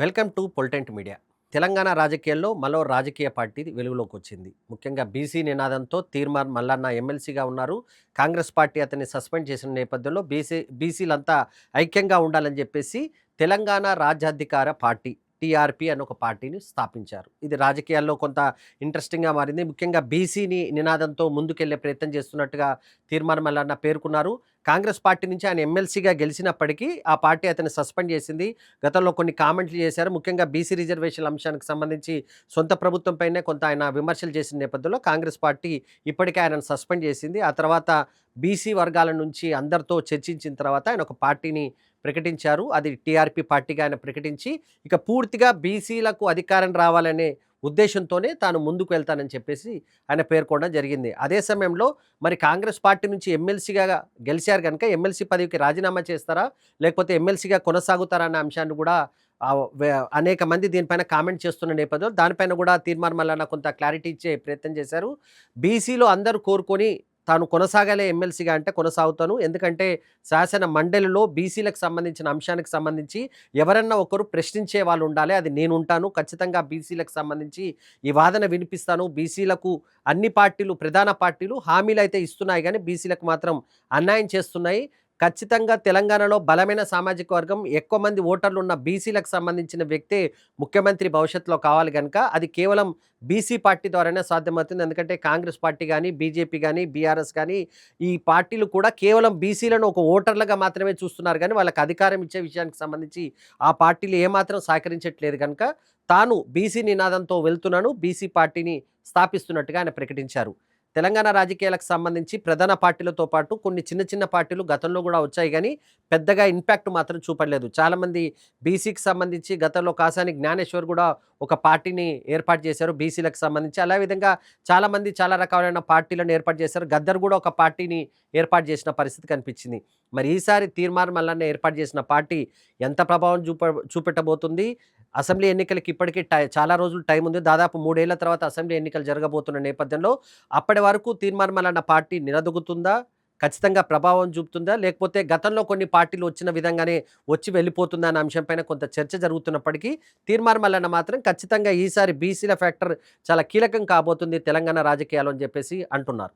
Welcome to పొలిటెంట్ media. Telangana రాజకీయాల్లో మరో రాజకీయ పార్టీ వెలుగులోకి వచ్చింది. ముఖ్యంగా బీసీ నినాదంతో తీర్మాన్ మల్లన్న ఎమ్మెల్సీగా ఉన్నారు. కాంగ్రెస్ పార్టీ అతన్ని సస్పెండ్ చేసిన నేపథ్యంలో బీసీలంతా ఐక్యంగా ఉండాలని చెప్పేసి తెలంగాణ రాజ్యాధికార పార్టీ టీఆర్పీ అని ఒక పార్టీని స్థాపించారు. ఇది రాజకీయాల్లో కొంత ఇంట్రెస్టింగ్గా మారింది. ముఖ్యంగా బీసీని నినాదంతో ముందుకెళ్లే ప్రయత్నం చేస్తున్నట్టుగా తీర్మాన్ మల్లన్న పేర్కొన్నారు. కాంగ్రెస్ పార్టీ నుంచి ఆయన ఎమ్మెల్సీగా గెలిచినప్పటికీ ఆ పార్టీ అతన్ని సస్పెండ్ చేసింది. గతంలో కొన్ని కామెంట్లు చేశారు. ముఖ్యంగా బీసీ రిజర్వేషన్ల అంశానికి సంబంధించి సొంత ప్రభుత్వంపైనే కొంత ఆయన విమర్శలు చేసిన నేపథ్యంలో కాంగ్రెస్ పార్టీ ఇప్పటికే ఆయనను సస్పెండ్ చేసింది. ఆ తర్వాత బీసీ వర్గాల నుంచి అందరితో చర్చించిన తర్వాత ఆయన ఒక పార్టీని ప్రకటించారు. అది టీఆర్పీ పార్టీగా ఆయన ప్రకటించి ఇక పూర్తిగా బీసీలకు అధికారం రావాలనే ఉద్దేశంతోనే తాను ముందుకు వెళ్తానని చెప్పేసి ఆయన పేర్కొనడం జరిగింది. అదే సమయంలో మరి కాంగ్రెస్ పార్టీ నుంచి ఎమ్మెల్సీగా గెలిచారు కనుక ఎమ్మెల్సీ పదవికి రాజీనామా చేస్తారా? లేకపోతే ఎమ్మెల్సీగా కొనసాగుతారా అన్న అంశాన్ని కూడా అనేక మంది దీనిపైన కామెంట్ చేస్తున్న నేపథ్యంలో దానిపైన కూడా తీర్మానం మల్లన్న కొంత క్లారిటీ ఇచ్చే ప్రయత్నం చేశారు. బీసీలో అందరూ కోరుకొని తాను కొనసాగాలే ఎమ్మెల్సీగా అంటే కొనసాగుతాను. ఎందుకంటే శాసన మండలిలో బీసీలకు సంబంధించిన అంశానికి సంబంధించి ఎవరన్నా ఒకరు ప్రశ్నించే వాళ్ళు ఉండాలి. అది నేనుంటాను. ఖచ్చితంగా బీసీలకు సంబంధించి ఈ వాదన వినిపిస్తాను. బీసీలకు అన్ని పార్టీలు ప్రధాన పార్టీలు హామీలైతే ఇస్తున్నాయి గానీ బీసీలకు మాత్రం అన్యాయం చేస్తున్నాయి. ఖచ్చితంగా తెలంగాణలో బలమైన సామాజిక వర్గం ఎక్కువ మంది ఓటర్లు ఉన్న బీసీలకు సంబంధించిన వ్యక్తే ముఖ్యమంత్రి భవిష్యత్తులో కావాలి గనుక అది కేవలం బీసీ పార్టీ ద్వారానే సాధ్యమవుతుంది. ఎందుకంటే కాంగ్రెస్ పార్టీ గానీ, బీజేపీ గానీ, బీఆర్ఎస్ గానీ ఈ పార్టీలు కూడా కేవలం బీసీలను ఒక ఓటర్లుగా మాత్రమే చూస్తున్నారు గానీ వాళ్ళకి అధికారం ఇచ్చే విషయానికి సంబంధించి ఆ పార్టీలు ఏమాత్రం సహకరించట్లేదు గనుక తాను బీసీ నినాదంతో వెళ్తున్నాను, బీసీ పార్టీని స్థాపిస్తున్నట్టుగా ఆయన ప్రకటించారు. తెలంగాణ రాజకీయాలకు సంబంధించి ప్రధాన పార్టీలతో పాటు కొన్ని చిన్న చిన్న పార్టీలు గతంలో కూడా వచ్చాయి కానీ పెద్దగా ఇంపాక్ట్ మాత్రం చూపడలేదు. చాలామంది బీసీకి సంబంధించి గతంలో కాసాని జ్ఞానేశ్వర్ కూడా ఒక పార్టీని ఏర్పాటు చేశారు బీసీలకు సంబంధించి. అలా విధంగా చాలామంది చాలా రకాలైన పార్టీలను ఏర్పాటు చేశారు. గద్దర్ కూడా ఒక పార్టీని ఏర్పాటు చేసిన పరిస్థితి కనిపించింది. మరి ఈసారి తీర్మానం మల్లన్న ఏర్పాటు చేసిన పార్టీ ఎంత ప్రభావం చూపెట్టబోతుంది? అసెంబ్లీ ఎన్నికలకి ఇప్పటికీ చాలా రోజులు టైం ఉంది. దాదాపు 3 ఏళ్ల తర్వాత అసెంబ్లీ ఎన్నికలు జరగబోతున్న నేపథ్యంలో అప్పటి వరకు తీర్మానం మల్లన్న పార్టీ నిలదొక్కుతుందా? ఖచ్చితంగా ప్రభావం చూపుతుందా? లేకపోతే గతంలో కొన్ని పార్టీలు వచ్చిన విధంగానే వచ్చి వెళ్ళిపోతుందా అనే అంశంపైన కొంత చర్చ జరుగుతున్నప్పటికీ తీర్మానం మల్లన్న మాత్రం ఖచ్చితంగా ఈసారి బీసీల ఫ్యాక్టర్ చాలా కీలకం కాబోతుంది తెలంగాణ రాజకీయాలు అని చెప్పేసి అంటున్నారు.